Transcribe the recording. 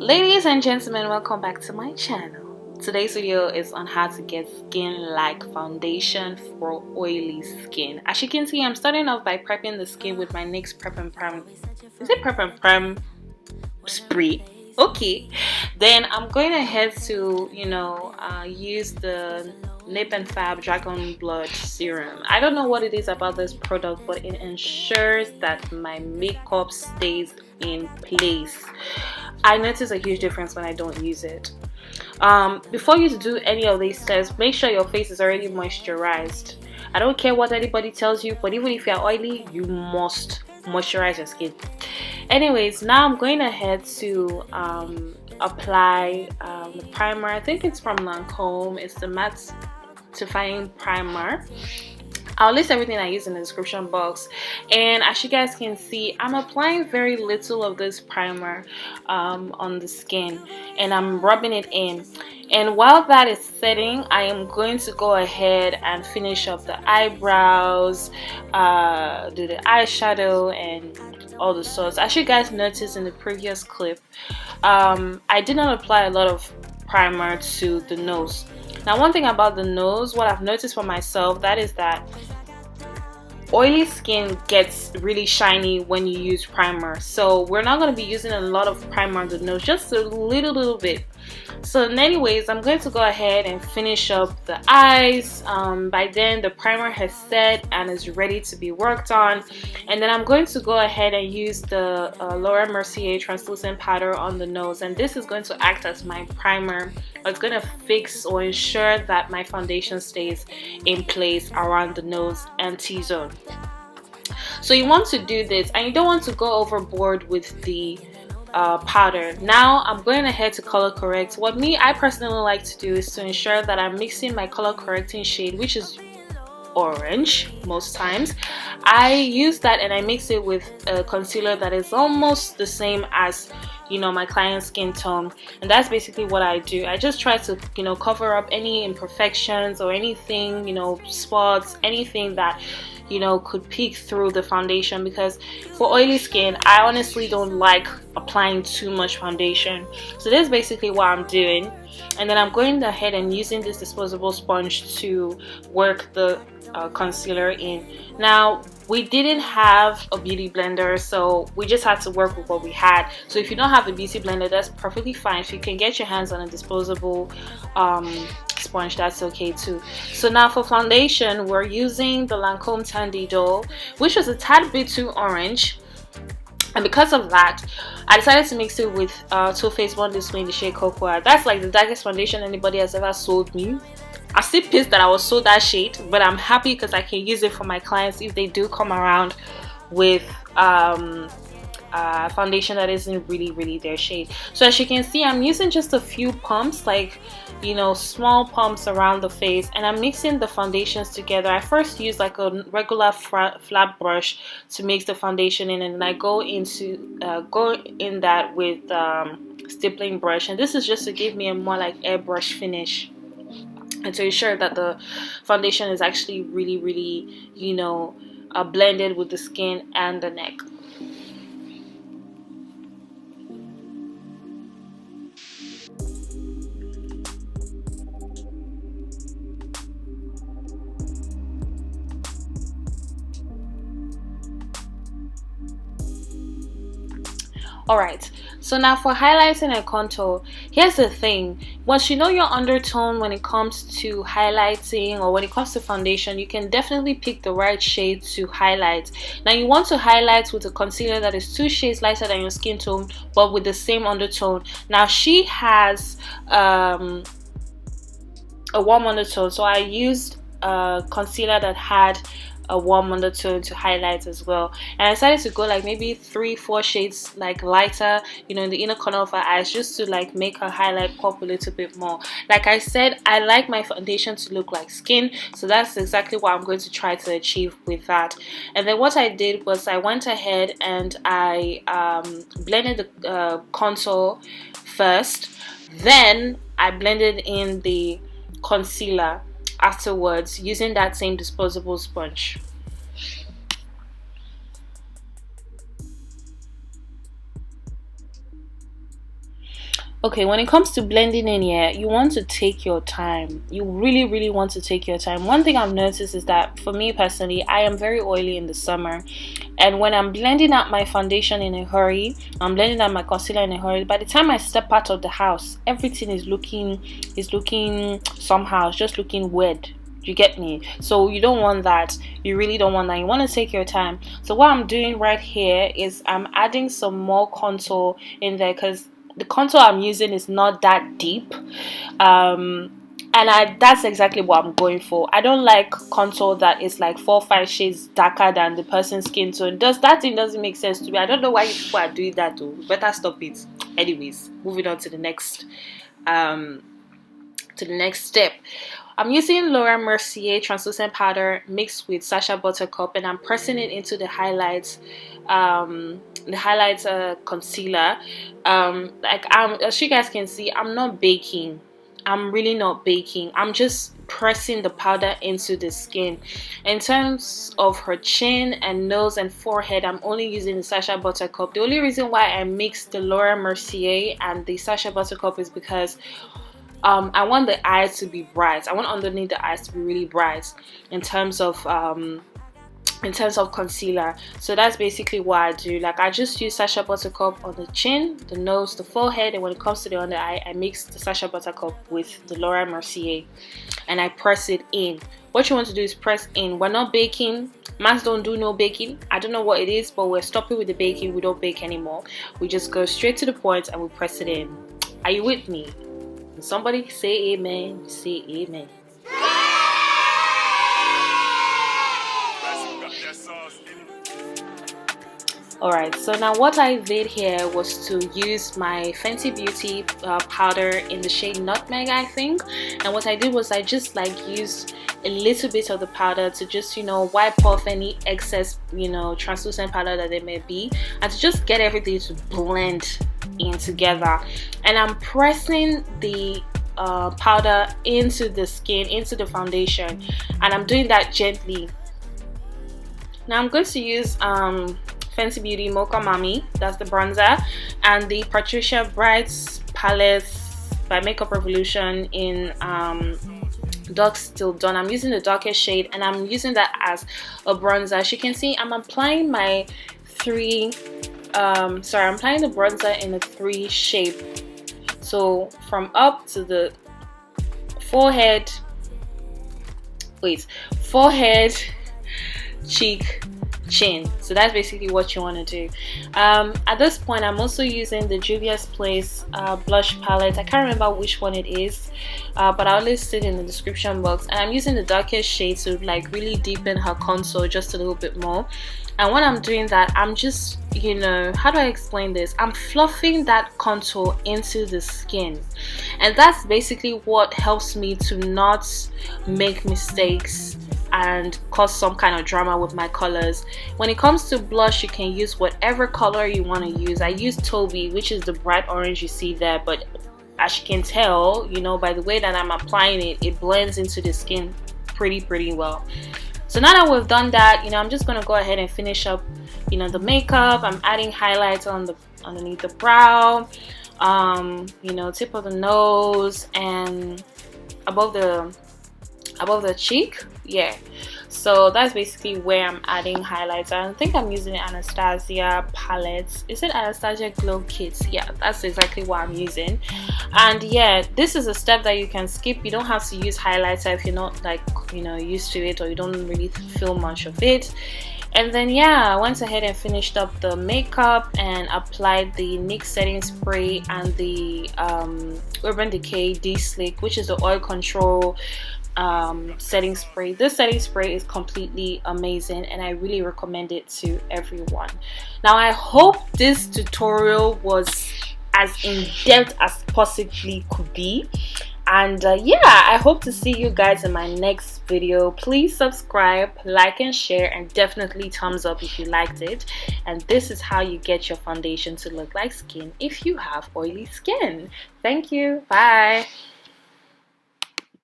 Ladies and gentlemen, welcome back to my channel. Today's video is on how to get skin-like foundation for oily skin. As you can see, I'm starting off by prepping the skin with my NYX Prep and Prime. Is it Prep and Prime spray? Okay, then I'm going ahead to use the NipFab Dragonblood serum. I don't know what it is about this product, but it ensures that my makeup stays in place. I notice a huge difference when I don't use it. Before you do any of these steps, make sure your face is already moisturized. I don't care what anybody tells you, but even if you're oily, you must moisturize your skin. Anyways, now I'm going ahead to apply the primer. I think it's from LANCOME. It's the matte mattifying primer. I'll list everything I use in the description box. And as you guys can see, I'm applying very little of this primer on the skin, and I'm rubbing it in. And while that is setting, I am going to go ahead and finish up the eyebrows, do the eyeshadow, and all the sorts. As you guys noticed in the previous clip, I did not apply a lot of primer to the nose. Now, one thing about the nose, what I've noticed for myself, that is that oily skin gets really shiny when you use primer. So we're not going to be using a lot of primer on the nose, just a little bit. So anyways, I'm going to go ahead and finish up the eyes. By then the primer has set and is ready to be worked on, and then I'm going to go ahead and use the Mercier Transluscent powder on the nose, and this is going to act as my primer. It's going to fix or ensure that my foundation stays in place around the nose and T-zone. So you want to do this, and you don't want to go overboard with the powder. Now I'm going ahead to color correct. What I personally like to do is to ensure that I'm mixing my color correcting shade, which is orange most times. I use that and I mix it with a concealer that is almost the same as my client's skin tone, and that's basically what I do. I just try to cover up any imperfections or anything, spots, anything that could peek through the foundation, because for oily skin I honestly don't like applying too much foundation. So this is basically what I'm doing, and then I'm going ahead and using this disposable sponge to work the concealer in. Now, we didn't have a beauty blender, so we just had to work with what we had. So if you don't have a beauty blender, that's perfectly fine. If you can get your hands on a disposable sponge, that's okay too. So now for foundation, we're using the LANCOME IDOLE, which was a tad bit too orange, and because of that I decided to mix it with Toofaced One This Way in the shade Cocoa. That's like the darkest foundation anybody has ever sold me. I'm still pissed that I was sold that shade, but I'm happy because I can use it for my clients if they do come around with foundation that isn't really their shade. So as you can see, I'm using just a few pumps, like small pumps around the face, and I'm mixing the foundations together. I first use like a regular flat brush to mix the foundation in, and then I go in that with stippling brush, and this is just to give me a more like airbrush finish, and to ensure that the foundation is actually really blended with the skin and the neck. Alright, so now for highlighting and contour, here's the thing. Once you know your undertone when it comes to highlighting or when it comes to foundation, you can definitely pick the right shade to highlight. Now you want to highlight with a concealer that is 2 shades lighter than your skin tone, but with the same undertone. Now she has a warm undertone, so I used a concealer that had a warm undertone to highlight as well, and I decided to go like maybe 3-4 shades like lighter in the inner corner of her eyes, just to like make her highlight pop a little bit more. Like I said, I like my foundation to look like skin, so that's exactly what I'm going to try to achieve with that. And then what I did was I went ahead and I blended the contour first, then I blended in the concealer afterwards using that same disposable sponge. Okay, when it comes to blending in here, you want to take your time. You really want to take your time. One thing I've noticed is that for me personally, I am very oily in the summer, and when I'm blending out my foundation in a hurry, I'm blending out my concealer in a hurry, by the time I step out of the house, everything is looking somehow. It's just looking weird. You get me? So you don't want that. You really don't want that. You want to take your time. So what I'm doing right here is I'm adding some more contour in there, because the contour I'm using is not that deep, and that's exactly what I'm going for. I don't like contour that is like 4 or 5 shades darker than the person's skin tone. That thing doesn't make sense to me. I don't know why people are doing that though. Better stop it. Anyways, moving on to the next step. I'm using Laura Mercier Translucent powder mixed with Sacha Buttercup, and I'm pressing it into the highlights concealer. As you guys can see, I'm not baking. I'm really not baking. I'm just pressing the powder into the skin. In terms of her chin and nose and forehead, I'm only using the Sacha Buttercup. The only reason why I mixed the Laura Mercier and the Sacha Buttercup is because I want the eyes to be bright. I want underneath the eyes to be really bright in terms of concealer. So that's basically what I do. Like, I just use Sacha Buttercup on the chin, the nose, the forehead, and when it comes to the under eye, I mix the Sacha Buttercup with the Laura Mercier and I press it in. What you want to do is press in. We're not baking. Masks don't do no baking. I don't know what it is, but we're stopping with the baking. We don't bake anymore. We just go straight to the point and we press it in. Are you with me? Somebody say amen. Say amen. Alright, so now what I did here was to use my Fenty Beauty powder in the shade Nutmeg, I think. And what I did was I just like used a little bit of the powder to just, you know, wipe off any excess, you know, translucent powder that there may be, and to just get everything to blend in together. And I'm pressing the powder into the skin, into the foundation, and I'm doing that gently. Now I'm going to use Fenty Beauty Mocha Mami, that's the bronzer, and the Patricia Brights palette by Makeup Revolution in Dusk Till Dawn. I'm using the darkest shade and I'm using that as a bronzer. As you can see, I'm applying my I'm applying the bronzer in a 3 shape. So from up to the forehead, cheek, chin. So that's basically what you want to do. At this point, I'm also using the Juvia's Place blush palette. I can't remember which one it is, but I'll list it in the description box. And I'm using the darkest shade to like really deepen her contour just a little bit more. And when I'm doing that, I'm just, you know, how do I explain this? I'm fluffing that contour into the skin, and that's basically what helps me to not make mistakes and cause some kind of drama with my colors. When it comes to blush, you can use whatever color you want to use. I use Toby, which is the bright orange you see there, but as you can tell, you know, by the way that I'm applying it, it blends into the skin pretty well. So now that we've done that, you know, I'm just going to go ahead and finish up, you know, the makeup. I'm adding highlights on the underneath the brow, you know, tip of the nose, and above the cheek. Yeah, so that's basically where I'm adding highlights. I think I'm using Anastasia palette. Is it Anastasia Glow Kits? Yeah, that's exactly what I'm using. And yeah, this is a step that you can skip. You don't have to use highlighter if you're not, like, you know, used to it, or you don't really feel much of it. And then yeah, I went ahead and finished up the makeup and applied the NYX setting spray and the Urban Decay De-slick, which is the oil control setting spray. This setting spray is completely amazing and I really recommend it to everyone. Now I hope this tutorial was as in-depth as possibly could be, and yeah, I hope to see you guys in my next video. Please subscribe, like and share, and definitely thumbs up if you liked it. And this is how you get your foundation to look like skin if you have oily skin. Thank you. Bye.